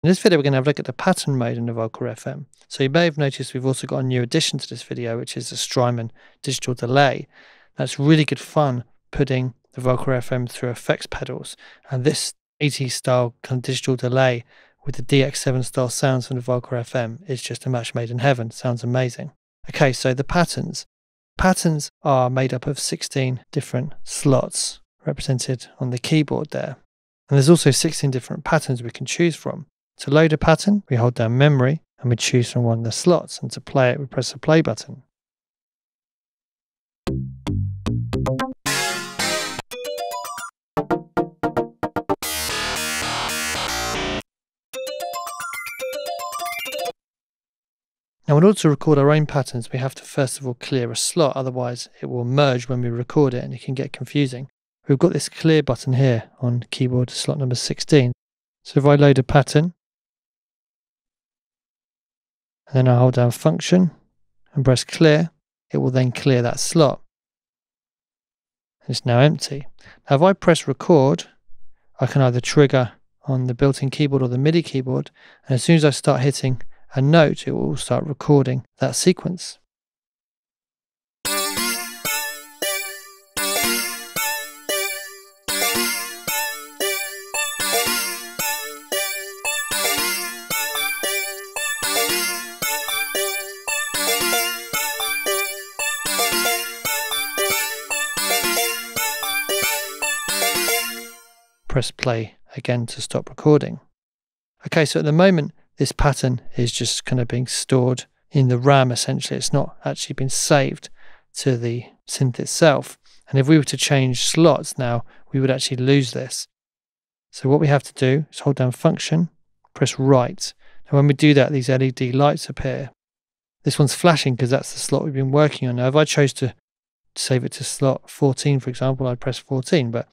In this video, we're going to have a look at the pattern mode in the Volca FM. So you may have noticed we've also got a new addition to this video, which is the Strymon digital delay. That's really good fun putting the Volca FM through effects pedals. And this 80s style kind of digital delay with the DX7 style sounds from the Volca FM is just a match made in heaven. Sounds amazing. Okay, so the patterns. Patterns are made up of 16 different slots represented on the keyboard there. And there's also 16 different patterns we can choose from. To load a pattern, we hold down memory and we choose from one of the slots, and to play it, we press the play button. Now, in order to record our own patterns, we have to first of all clear a slot, otherwise it will merge when we record it and it can get confusing. We've got this clear button here on keyboard slot number 16. So if I load a pattern, and then I hold down function and press clear, it will then clear that slot. It's now empty. Now if I press record, I can either trigger on the built-in keyboard or the MIDI keyboard, and as soon as I start hitting a note, it will start recording that sequence. Press play again to stop recording. Okay, so at the moment this pattern is just kind of being stored in the RAM essentially. It's not actually been saved to the synth itself. And if we were to change slots now, we would actually lose this. So what we have to do is hold down function, press right. Now when we do that, these LED lights appear. This one's flashing because that's the slot we've been working on. Now if I chose to save it to slot 14, for example, I'd press 14, but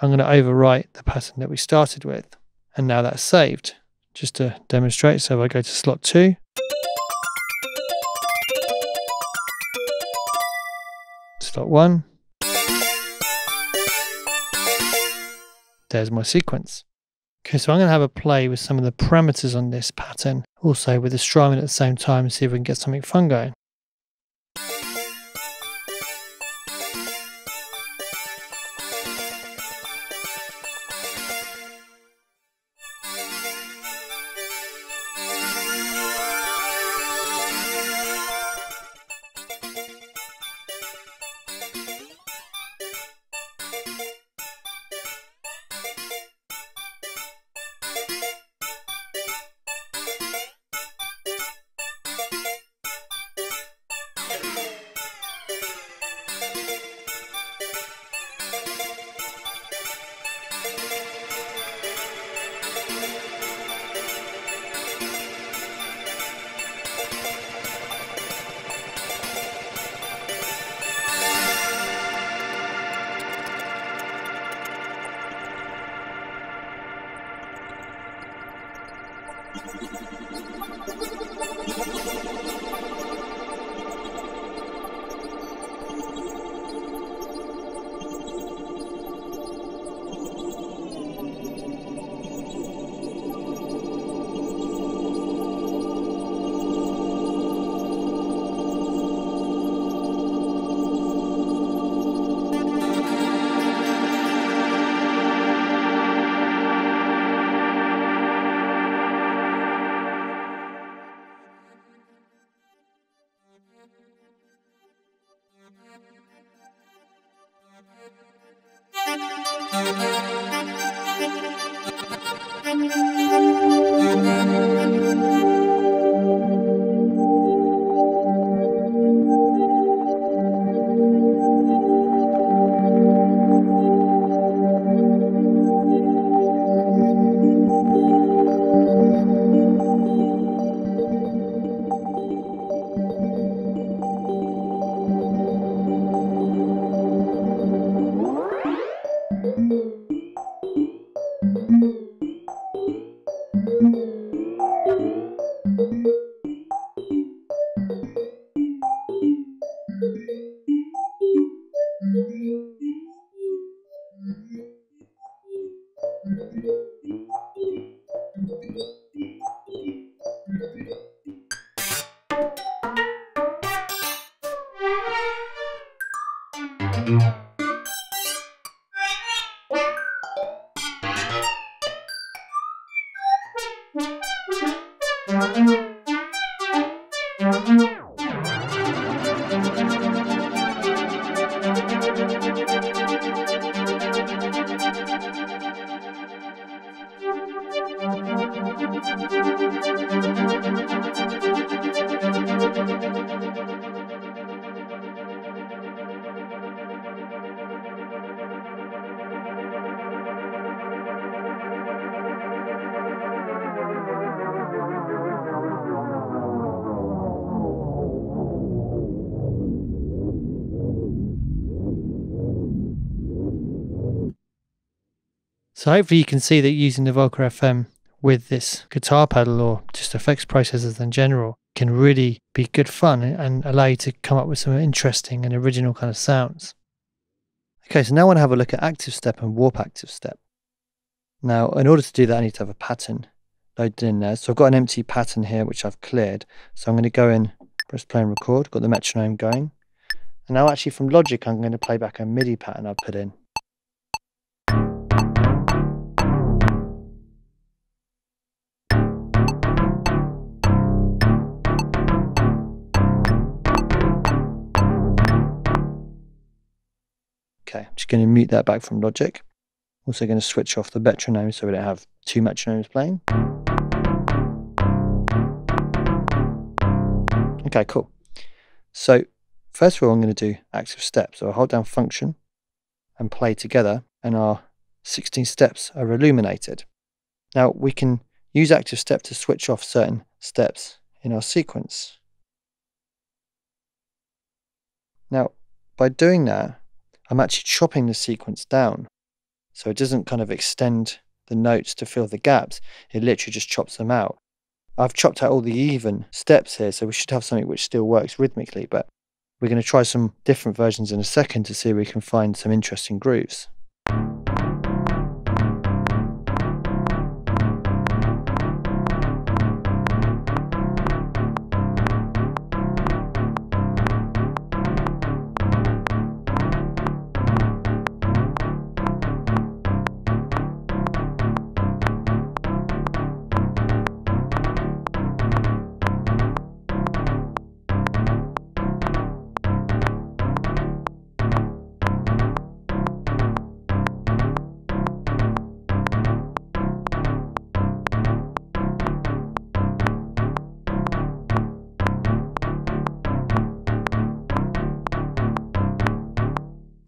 I'm going to overwrite the pattern that we started with. And now that's saved. Just to demonstrate, so if I go to slot 2, slot 1, there's my sequence. Okay, so I'm going to have a play with some of the parameters on this pattern, also with the Strymon at the same time, and see if we can get something fun going. So hopefully you can see that using the Volca FM with this guitar pedal or just effects processors in general can really be good fun and allow you to come up with some interesting and original kind of sounds. Okay, so now I want to have a look at active step and warp active step. Now, in order to do that, I need to have a pattern loaded in there. So I've got an empty pattern here, which I've cleared. So I'm going to go in, press play and record, got the metronome going. And now actually from Logic, I'm going to play back a MIDI pattern I've put in. Okay, I'm just going to mute that back from Logic. Also going to switch off the metronome so we don't have two metronomes playing. Okay, cool. So first of all, I'm going to do active steps. So I'll hold down function and play together, and our 16 steps are illuminated. Now we can use active step to switch off certain steps in our sequence. Now, by doing that, I'm actually chopping the sequence down. So it doesn't kind of extend the notes to fill the gaps. It literally just chops them out. I've chopped out all the even steps here, so we should have something which still works rhythmically, but we're going to try some different versions in a second to see if we can find some interesting grooves.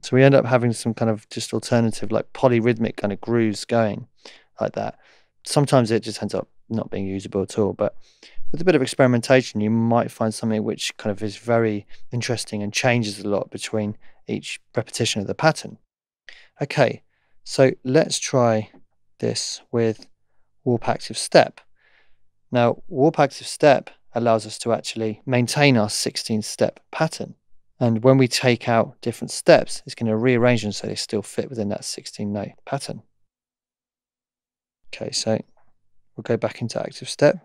So we end up having some kind of just alternative, like polyrhythmic kind of grooves going like that. Sometimes it just ends up not being usable at all, but with a bit of experimentation, you might find something which kind of is very interesting and changes a lot between each repetition of the pattern. Okay, so let's try this with warp active step. Now, warp active step allows us to actually maintain our 16-step pattern. And when we take out different steps, it's going to rearrange them so they still fit within that 16-note pattern. Okay, so we'll go back into active step.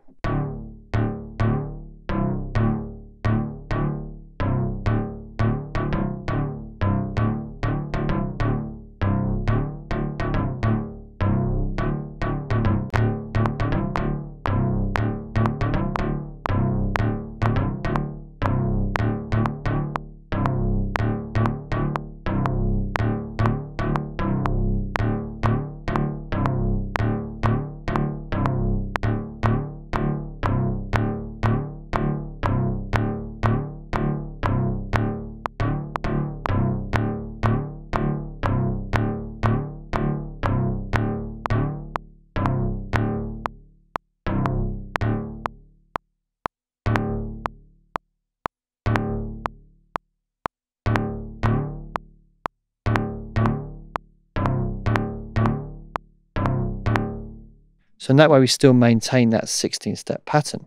So in that way, we still maintain that 16-step pattern.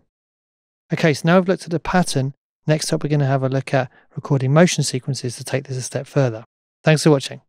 Okay, so now we've looked at the pattern. Next up, we're going to have a look at recording motion sequences to take this a step further. Thanks for watching.